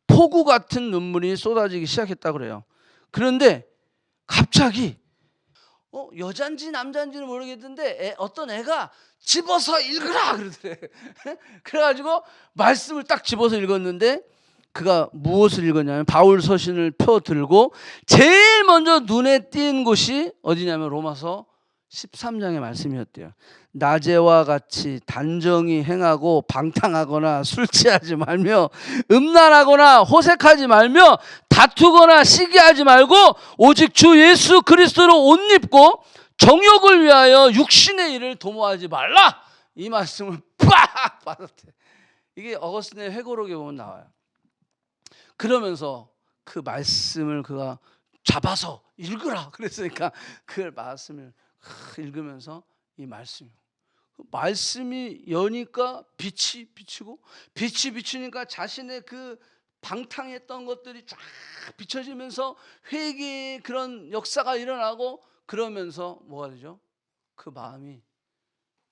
폭우 같은 눈물이 쏟아지기 시작했다고 그래요. 그런데 갑자기 여잔지 남잔지는 모르겠는데 어떤 애가 집어서 읽으라 그러더래. 그래가지고 말씀을 딱 집어서 읽었는데, 그가 무엇을 읽었냐면 바울 서신을 펴 들고 제일 먼저 눈에 띈 곳이 어디냐면 로마서 13장의 말씀이었대요. 낮에와 같이 단정히 행하고 방탕하거나 술 취하지 말며 음란하거나 호색하지 말며 다투거나 시기하지 말고 오직 주 예수 그리스도로 옷 입고 정욕을 위하여 육신의 일을 도모하지 말라. 이 말씀을 빡 받았대. 이게 어거스틴의 회고록에 보면 나와요. 그러면서 그 말씀을 그가 잡아서 읽으라 그랬으니까 그 말씀을 읽으면서 이 말씀이 여니까 빛이 비치고, 빛이 비치니까 자신의 그 방탕했던 것들이 쫙 비춰지면서 회개의 그런 역사가 일어나고 그러면서 뭐가 되죠? 그 마음이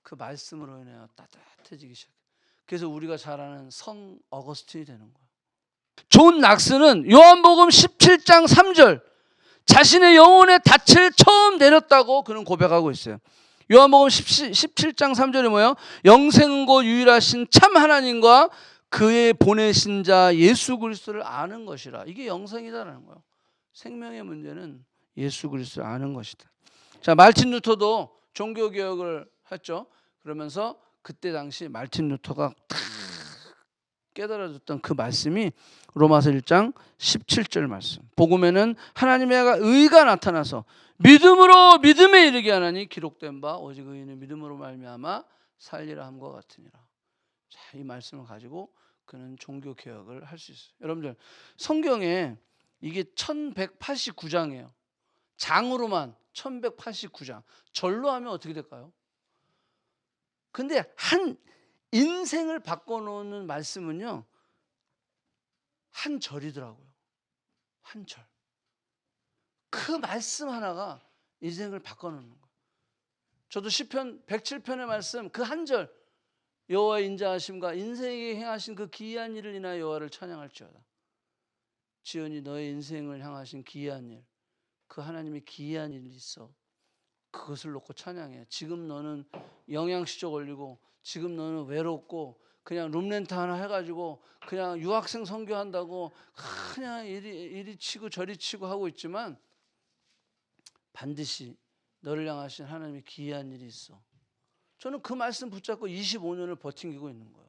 그 말씀으로 인하여 따뜻해지기 시작해요. 그래서 우리가 잘 아는 성 어거스틴이 되는 거예요. 존 낙스는 요한복음 17장 3절 자신의 영혼의 닻을 처음 내렸다고 그는 고백하고 있어요. 요한복음 17장 3절이 뭐예요? 영생고 유일하신 참 하나님과 그의 보내신 자 예수 그리스도를 아는 것이라. 이게 영생이다라는 거예요. 생명의 문제는 예수 그리스도를 아는 것이다. 자, 말틴 루터도 종교개혁을 했죠. 그러면서 그때 당시 말틴 루터가 탁 깨달아줬던 그 말씀이 로마서 1장 17절 말씀. 복음에는 하나님의 의가 나타나서 믿음으로 믿음에 이르게 하나니 기록된 바 오직 의인은 믿음으로 말미암아 살리라 함과 같으니라. 자, 이 말씀을 가지고 그는 종교 개혁을 할 수 있어요. 여러분들 성경에 이게 1189장이에요. 장으로만 1189장. 절로 하면 어떻게 될까요? 근데 한 인생을 바꿔놓는 말씀은요, 한 절이더라고요. 한 절. 그 말씀 하나가 인생을 바꿔놓는 거예요. 저도 시편 107편의 말씀 그 한 절, 여호와의 인자하심과 인생에게 행하신 그 기이한 일을 인하여 여호와를 찬양할지어다. 지연이 너의 인생을 향하신 기이한 일, 그 하나님의 기이한 일이 있어. 그것을 놓고 찬양해. 지금 너는 영양실조 걸리고 지금 너는 외롭고 그냥 룸렌트 하나 해가지고 그냥 유학생 선교한다고 그냥 이리 치고 저리 치고 하고 있지만 반드시 너를 향하신 하나님의 기이한 일이 있어. 저는 그 말씀 붙잡고 25년을 버티고 있는 거예요.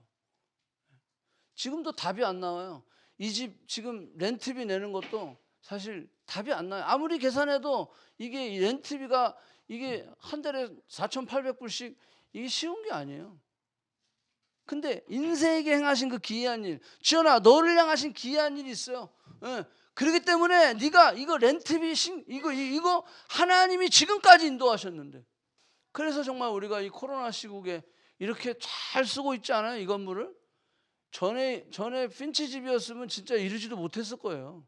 지금도 답이 안 나와요. 이 집 지금 렌트비 내는 것도 사실 답이 안 나요. 아무리 계산해도 이게 렌트비가 이게 한 달에 4,800불씩 이게 쉬운 게 아니에요. 근데 인생에게 행하신 그 기이한 일, 지연아 너를 향하신 기이한 일이 있어요. 예. 그렇기 때문에 네가 이거 렌트비 이거 하나님이 지금까지 인도하셨는데, 그래서 정말 우리가 이 코로나 시국에 이렇게 잘 쓰고 있지 않아요? 이 건물을? 전에 핀치 집이었으면 진짜 이러지도 못했을 거예요.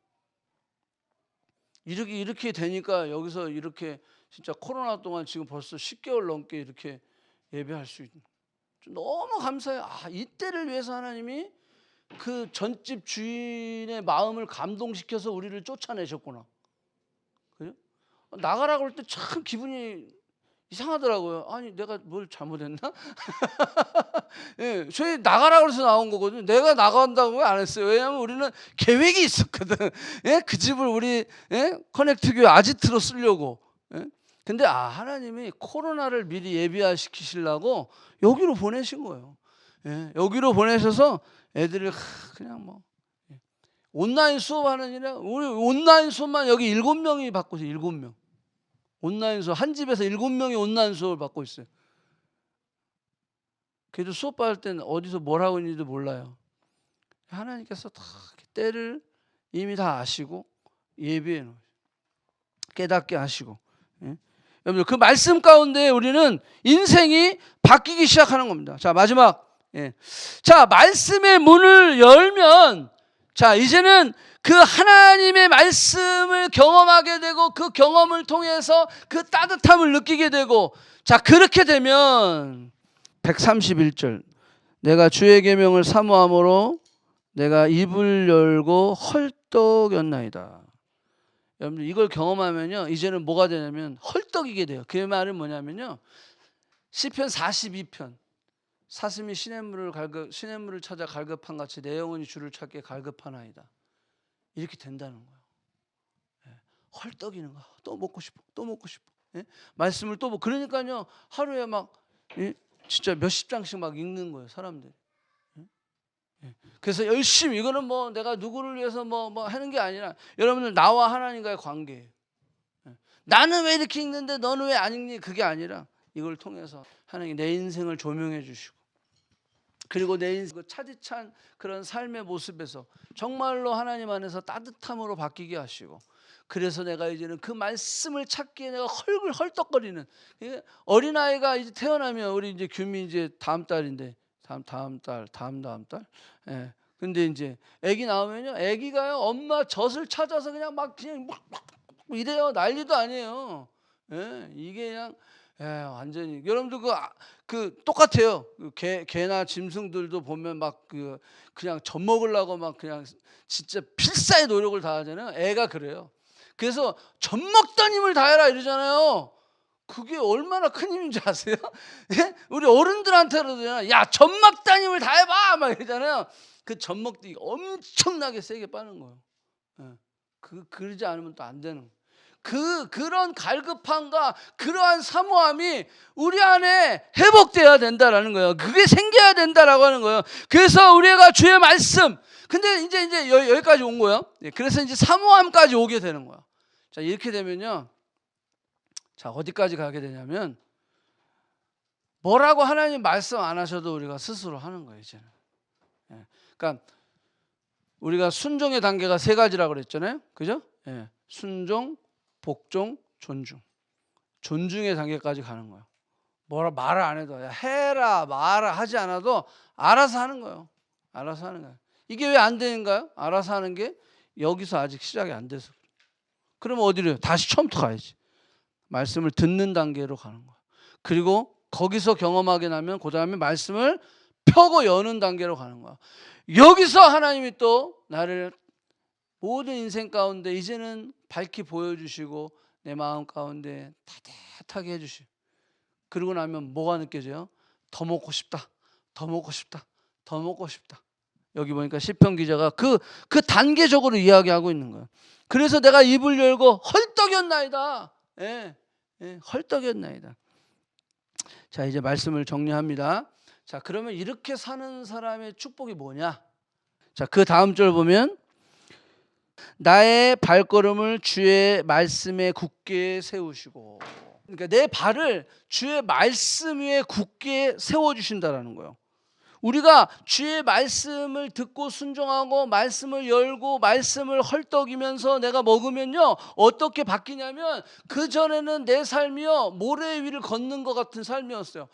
이렇게 되니까 여기서 이렇게 진짜 코로나 동안 지금 벌써 10개월 넘게 이렇게 예배할 수 있는, 너무 감사해요. 이때를 위해서 하나님이 그 전집 주인의 마음을 감동시켜서 우리를 쫓아내셨구나. 그죠? 나가라고 그럴 때 참 기분이 이상하더라고요. 아니 내가 뭘 잘못했나? 예, 저희 나가라고 해서 나온 거거든요. 내가 나간다고 안 했어요. 왜냐하면 우리는 계획이 있었거든. 예? 그 집을 우리 커넥트교회 아지트로 쓰려고. 예? 근데 하나님이 코로나를 미리 예비시키시려고 여기로 보내신 거예요. 예? 여기로 보내셔서 애들을 그냥 뭐 온라인 수업하는 일이라, 우리 온라인 수업만 여기 7명이 받고 있어요. 7명. 온라인 수업 한 집에서 7명이 온라인 수업을 받고 있어요. 그래도 수업 받을 때는 어디서 뭘 하고 있는지도 몰라요. 하나님께서 다 때를 이미 다 아시고 예비해 놓으시고 깨닫게 하시고. 예? 여러분들 그 말씀 가운데 우리는 인생이 바뀌기 시작하는 겁니다. 자, 마지막. 예. 자, 말씀의 문을 열면, 자, 이제는 그 하나님의 말씀을 경험하게 되고 그 경험을 통해서 그 따뜻함을 느끼게 되고, 자, 그렇게 되면 131절 내가 주의 계명을 사모함으로 내가 입을 열고 헐떡였나이다. 여러분들 이걸 경험하면요, 이제는 뭐가 되냐면 헐떡이게 돼요. 그 말은 뭐냐면요, 시편 42편 사슴이 시냇물을 찾아 갈급한 같이 내 영혼이 주를 찾게 갈급하나이다. 이렇게 된다는 거예요. 예. 헐떡이는 거야. 또 먹고 싶어. 또 먹고 싶어. 예? 말씀을 또 그러니까요, 하루에 막 진짜 몇십 장씩 막 읽는 거예요, 사람들이. 예? 그래서 열심히, 이거는 뭐 내가 누구를 위해서 뭐 하는 게 아니라 여러분들 나와 하나님과의 관계예요. 예? 나는 왜 이렇게 읽는데 너는 왜 안 읽니? 그게 아니라 이걸 통해서 하나님이 내 인생을 조명해 주시고, 그리고 내 인생 그 차디찬 그런 삶의 모습에서 정말로 하나님 안에서 따뜻함으로 바뀌게 하시고, 그래서 내가 이제는 그 말씀을 찾기에 내가 헐떡거리는, 어린아이가 이제 태어나면, 우리 이제 규미 이제 다음 달인데 다음 달, 예. 근데 이제 애기 나오면요, 애기가요 엄마 젖을 찾아서 그냥 이래요. 난리도 아니에요. 예, 이게 그냥 완전히 여러분들 그 똑같아요. 개나 짐승들도 보면 그냥 젖 먹으려고 그냥 진짜 필사의 노력을 다하잖아요. 애가 그래요. 그래서 젖 먹던 힘을 다해라 이러잖아요. 그게 얼마나 큰 힘인지 아세요? 예? 우리 어른들한테도 야, 젖 먹던 힘을 다해봐 막 이러잖아요. 그 젖 먹기 엄청나게 세게 빠는 거예요. 예. 그러지 않으면 또 안 되는 거예요. 그런 갈급함과 그러한 사모함이 우리 안에 회복돼야 된다라는 거예요. 그게 생겨야 된다라고 하는 거예요. 그래서 우리가 주의 말씀, 근데 이제 여기까지 온 거예요. 그래서 이제 사모함까지 오게 되는 거예요. 자, 이렇게 되면요, 자, 어디까지 가게 되냐면 뭐라고 하나님 말씀 안 하셔도 우리가 스스로 하는 거예요, 이제는. 그러니까 우리가 순종의 단계가 세 가지라고 그랬잖아요. 그죠? 순종, 복종, 존중. 존중의 단계까지 가는 거예요. 뭐라 말을 안 해도 해라 말아 하지 않아도 알아서 하는 거예요. 알아서 하는 거예요. 이게 왜 안 되는가요? 알아서 하는 게 여기서 아직 시작이 안 돼서. 그러면 어디로요? 다시 처음부터 가야지. 말씀을 듣는 단계로 가는 거예요. 그리고 거기서 경험하게 나면 그 다음에 말씀을 펴고 여는 단계로 가는 거야. 여기서 하나님이 또 나를 모든 인생 가운데 이제는 밝히 보여주시고 내 마음 가운데 따뜻하게 해주시고, 그러고 나면 뭐가 느껴져요? 더 먹고 싶다, 더 먹고 싶다, 더 먹고 싶다. 여기 보니까 시편 기자가 그 단계적으로 이야기하고 있는 거예요. 그래서 내가 입을 열고 헐떡였나이다. 헐떡였나이다. 자, 이제 말씀을 정리합니다. 자, 그러면 이렇게 사는 사람의 축복이 뭐냐? 자, 그 다음 절 보면 나의 발걸음을 주의 말씀에 굳게 세우시고, 그러니까 내 발을 주의 말씀 위에 굳게 세워주신다라는 거예요. 우리가 주의 말씀을 듣고 순종하고 말씀을 열고 말씀을 헐떡이면서 내가 먹으면요, 어떻게 바뀌냐면 그전에는 내 삶이요 모래 위를 걷는 것 같은 삶이었어요.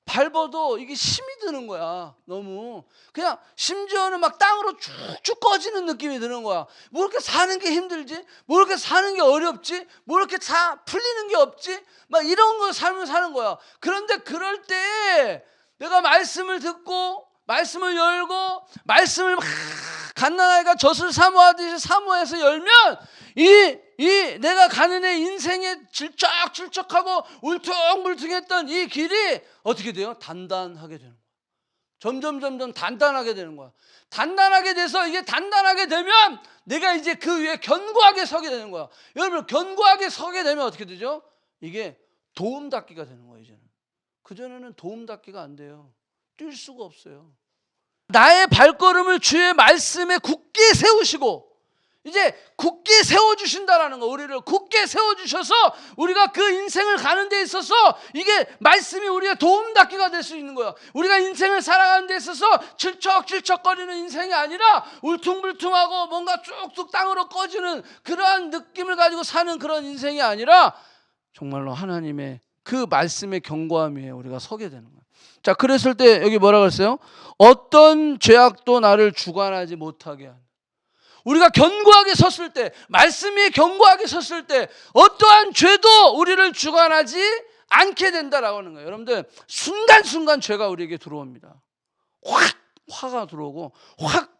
밟아도 이게 힘이 드는 거야. 너무 그냥 심지어는 땅으로 쭉쭉 꺼지는 느낌이 드는 거야. 뭐 이렇게 사는 게 힘들지? 뭐 이렇게 사는 게 어렵지? 뭐 이렇게 풀리는 게 없지? 이런 거 삶을 사는 거야. 그런데 그럴 때 내가 말씀을 듣고 말씀을 열고 말씀을 갓난아이가 젖을 사모하듯이 사모해서 열면 이 내가 가는 애 인생에 질척질척하고 울퉁불퉁했던 이 길이 어떻게 돼요? 단단하게 되는 거야. 점점 단단하게 되는 거야. 단단하게 돼서 이게 단단하게 되면 내가 이제 그 위에 견고하게 서게 되는 거야. 여러분, 견고하게 서게 되면 어떻게 되죠? 이게 도움닫기가 되는 거예요. 이제는. 그전에는 도움닫기가 안 돼요. 뛸 수가 없어요. 나의 발걸음을 주의 말씀에 굳게 세우시고, 이제 굳게 세워주신다라는 거. 우리를 굳게 세워주셔서 우리가 그 인생을 가는 데 있어서 이게 말씀이 우리의 도움닫기가 될 수 있는 거야. 우리가 인생을 살아가는 데 있어서 질척질척거리는 인생이 아니라 울퉁불퉁하고 뭔가 쭉쭉 땅으로 꺼지는 그러한 느낌을 가지고 사는 그런 인생이 아니라 정말로 하나님의 그 말씀의 견고함 위에 우리가 서게 되는 거예요. 자, 그랬을 때 여기 뭐라고 했어요? 어떤 죄악도 나를 주관하지 못하게 하는. 우리가 견고하게 섰을 때, 말씀이 견고하게 섰을 때 어떠한 죄도 우리를 주관하지 않게 된다라고 하는 거예요. 여러분들, 순간순간 죄가 우리에게 들어옵니다. 확 화가 들어오고 확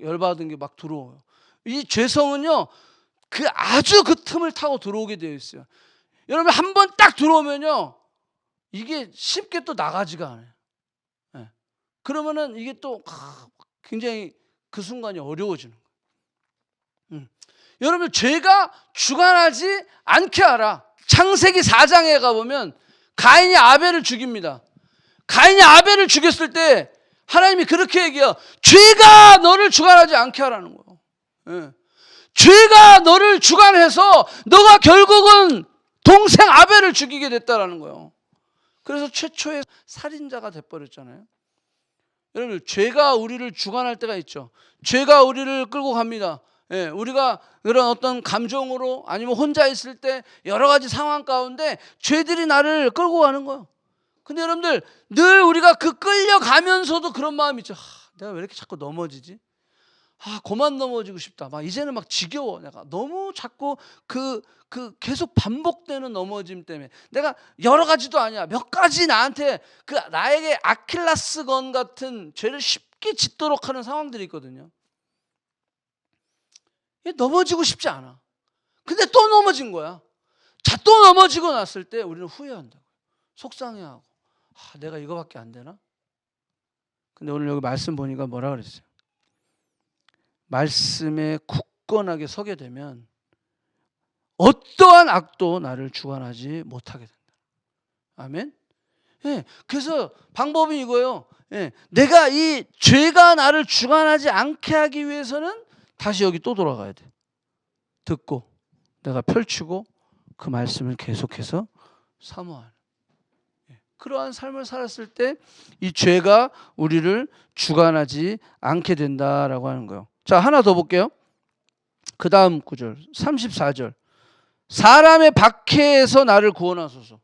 열받은 게 들어오요. 이 죄성은요, 아주 그 틈을 타고 들어오게 되어 있어요. 여러분, 한 번 딱 들어오면요, 이게 쉽게 또 나가지가 않아요. 그러면은 이게 또 굉장히 그 순간이 어려워지는 거예요. 여러분, 죄가 주관하지 않게 하라. 창세기 4장에 가보면 가인이 아벨을 죽입니다. 가인이 아벨을 죽였을 때 하나님이 그렇게 얘기해요. 죄가 너를 주관하지 않게 하라는 거예요. 죄가 너를 주관해서 너가 결국은 동생 아벨을 죽이게 됐다라는 거예요. 그래서 최초의 살인자가 돼버렸잖아요. 여러분, 죄가 우리를 주관할 때가 있죠. 죄가 우리를 끌고 갑니다. 우리가 그런 어떤 감정으로 아니면 혼자 있을 때 여러 가지 상황 가운데 죄들이 나를 끌고 가는 거예요. 근데 여러분들, 늘 우리가 끌려가면서도 그런 마음이 있죠. 내가 왜 이렇게 자꾸 넘어지지? 그만 넘어지고 싶다. 막 이제는 막 지겨워. 내가 너무 자꾸 그 계속 반복되는 넘어짐 때문에 내가 여러 가지도 아니야. 몇 가지 나한테 나에게 아킬라스건 같은 죄를 쉽게 짓도록 하는 상황들이 있거든요. 넘어지고 싶지 않아. 근데 또 넘어진 거야. 자, 또 넘어지고 났을 때 우리는 후회한다고. 속상해하고. 내가 이거밖에 안 되나? 근데 오늘 여기 말씀 보니까 뭐라 그랬어요? 말씀에 굳건하게 서게 되면 어떠한 악도 나를 주관하지 못하게 된다. 아멘? 예, 그래서 방법이 이거예요. 예, 내가 이 죄가 나를 주관하지 않게 하기 위해서는 다시 여기 또 돌아가야 돼. 듣고 내가 펼치고 그 말씀을 계속해서 사모하는. 그러한 삶을 살았을 때 이 죄가 우리를 주관하지 않게 된다라고 하는 거예요. 자, 하나 더 볼게요. 그 다음 구절 34절. 사람의 박해에서 나를 구원하소서.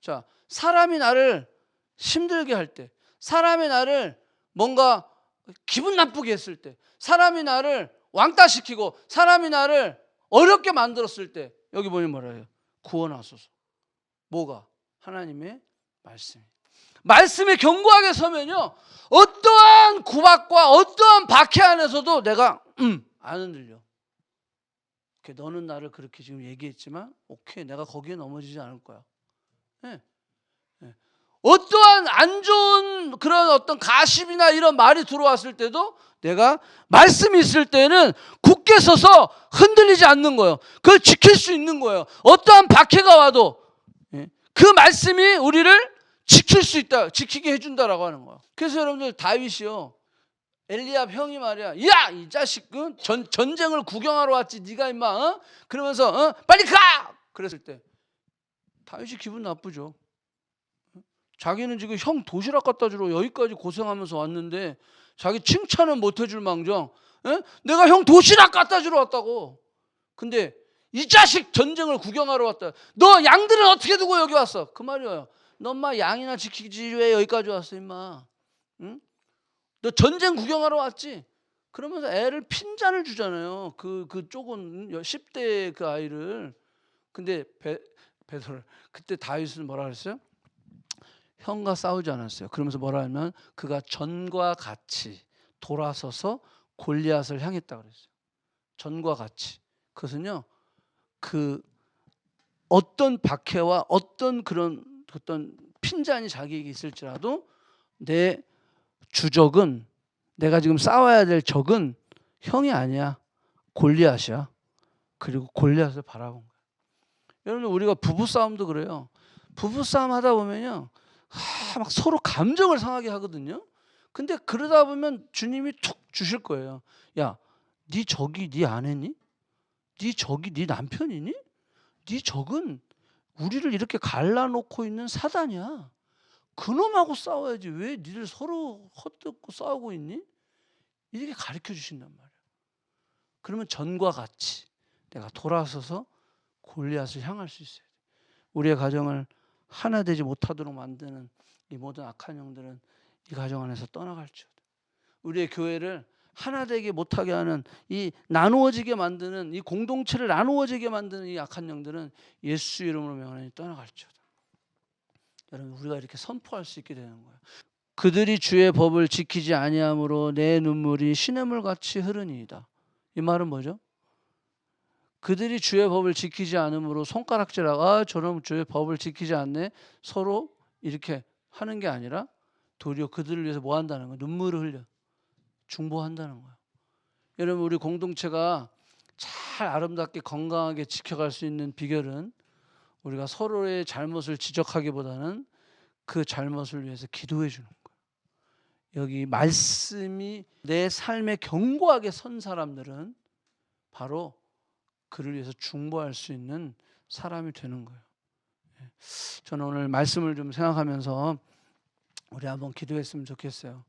자, 사람이 나를 힘들게 할 때, 사람이 나를 뭔가 기분 나쁘게 했을 때, 사람이 나를 왕따시키고 사람이 나를 어렵게 만들었을 때 여기 보면 뭐라 해요? 구원하소서. 뭐가? 하나님의 말씀. 말씀에 견고하게 서면요, 어떠한 구박과 어떠한 박해 안에서도 내가 안 흔들려. 너는 나를 그렇게 지금 얘기했지만 오케이, 내가 거기에 넘어지지 않을 거야. 네. 네. 어떠한 안 좋은 그런 어떤 가십이나 이런 말이 들어왔을 때도 내가 말씀이 있을 때는 굳게 서서 흔들리지 않는 거예요. 그걸 지킬 수 있는 거예요. 어떠한 박해가 와도 그 말씀이 우리를 지킬 수 있다, 지키게 해준다라고 하는 거예요. 그래서 여러분들 다윗이요, 엘리압 형이 말이야, 야, 이 자식, 전쟁을 구경하러 왔지, 네가 임마, 그러면서 빨리 가! 그랬을 때 다윗이 기분 나쁘죠. 자기는 지금 형 도시락 갖다 주러 여기까지 고생하면서 왔는데 자기 칭찬은 못 해줄 망정, 내가 형 도시락 갖다 주러 왔다고. 근데 이 자식 전쟁을 구경하러 왔다. 너 양들은 어떻게 두고 여기 왔어? 그 말이에요. 너 엄마 양이나 지키지 왜 여기까지 왔어 임마? 응? 너 전쟁 구경하러 왔지? 그러면서 애를 핀잔을 주잖아요. 그 쪽은 10대 그 아이를. 근데 베드로 그때 다윗은 뭐라 그랬어요? 형과 싸우지 않았어요. 그러면서 뭐라 하면 그가 전과 같이 돌아서서 골리앗을 향했다 그랬어요. 전과 같이. 그것은요, 그 어떤 박해와 어떤 그런 어떤 핀잔이 자기에게 있을지라도 내 주적은, 내가 지금 싸워야 될 적은 형이 아니야, 골리앗이야. 그리고 골리앗을 바라본 거예요. 여러분, 우리가 부부싸움도 그래요. 부부싸움 하다 보면요, 막 서로 감정을 상하게 하거든요. 근데 그러다 보면 주님이 툭 주실 거예요. 야, 네 적이 네 아내니? 네 적이 네 남편이니? 네 적은 우리를 이렇게 갈라놓고 있는 사단이야. 그놈하고 싸워야지 왜 니들 서로 헛듣고 싸우고 있니? 이렇게 가르쳐 주신단 말이야. 그러면 전과 같이 내가 돌아서서 골리앗을 향할 수 있어야 돼. 우리의 가정을 하나 되지 못하도록 만드는 이 모든 악한 영들은 이 가정 안에서 떠나갈지어다. 우리의 교회를 하나 되게 못하게 하는, 이 나누어지게 만드는, 이 공동체를 나누어지게 만드는 이 악한 영들은 예수 이름으로 명하니 떠나갈지어다. 여러분, 우리가 이렇게 선포할 수 있게 되는 거예요. 그들이 주의 법을 지키지 아니함으로 내 눈물이 시냇물 같이 흐르니이다. 이 말은 뭐죠? 그들이 주의 법을 지키지 않으므로 손가락질하고 저놈 주의 법을 지키지 않네, 서로 이렇게 하는 게 아니라 도리어 그들을 위해서 뭐 한다는 거예요? 눈물을 흘려 중보한다는 거예요. 여러분, 우리 공동체가 잘 아름답게 건강하게 지켜갈 수 있는 비결은 우리가 서로의 잘못을 지적하기보다는 그 잘못을 위해서 기도해 주는 거예요. 여기 말씀이 내 삶에 견고하게 선 사람들은 바로 그를 위해서 중보할 수 있는 사람이 되는 거예요. 저는 오늘 말씀을 좀 생각하면서 우리 한번 기도했으면 좋겠어요.